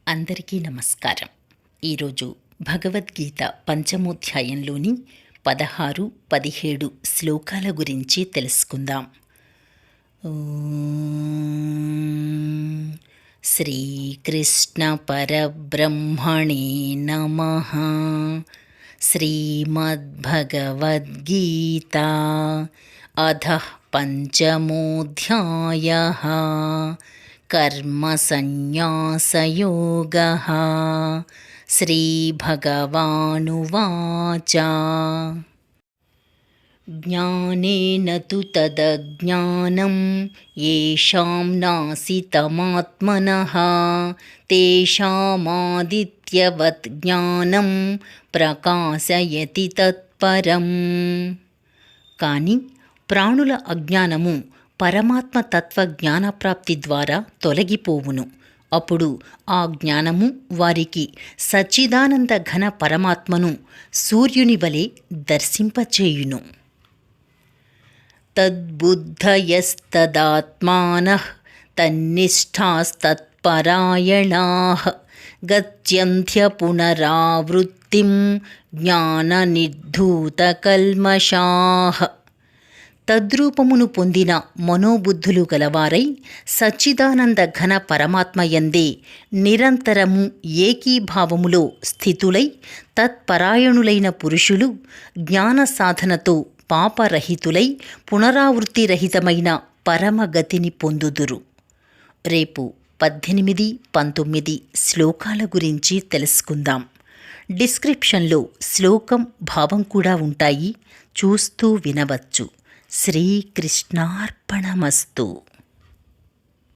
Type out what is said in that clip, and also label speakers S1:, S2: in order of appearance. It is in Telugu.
S1: అందరికీ నమస్కారం. ఈరోజు భగవద్గీత పంచమోధ్యాయంలోని 16, 17 శ్లోకాల గురించి తెలుసుకుందాం. శ్రీకృష్ణ పరబ్రహ్మణే నమః. శ్రీమద్భగవద్గీత అథః పంచమోధ్యాయః. కర్మసన్యాసయోగః. శ్రీభగవానువాచ. జ్ఞానేన తు తదజ్ఞానం యేషాం నాసితమాత్మనః తేషామాదిత్యవత్ జ్ఞానం ప్రకాశయతి తత్పరం. కానీ ప్రాణుల అజ్ఞానము పరమాత్మ తత్వ జ్ఞానప్రాప్తి ద్వారా తొలగిపోవును. అప్పుడు ఆ జ్ఞానము వారికి సచ్చిదానంద ఘన పరమాత్మను సూర్యుని వలె దర్శింపచేయును. తద్బుద్ధయస్తదాత్మానః తన్నిష్టాస్తత్పరాయణాః గత్యంత్య పునరావృత్తిం జ్ఞాననిర్ధూతకల్మషాః. తద్రూపమును పొందిన మనోబుద్ధులు గలవారై సచ్చిదానంద ఘన పరమాత్మయందే నిరంతరము ఏకీభావములో స్థితులై తత్పరాయణులైన పురుషులు జ్ఞాన సాధనతో పాపరహితులై పునరావృత్తిరహితమైన పరమగతిని పొందుదురు. రేపు 18, 19 శ్లోకాల గురించి తెలుసుకుందాం. డిస్క్రిప్షన్లో శ్లోకం భావం కూడా ఉంటాయి, చూస్తూ వినవచ్చు. శ్రీకృష్ణార్పణమస్తు.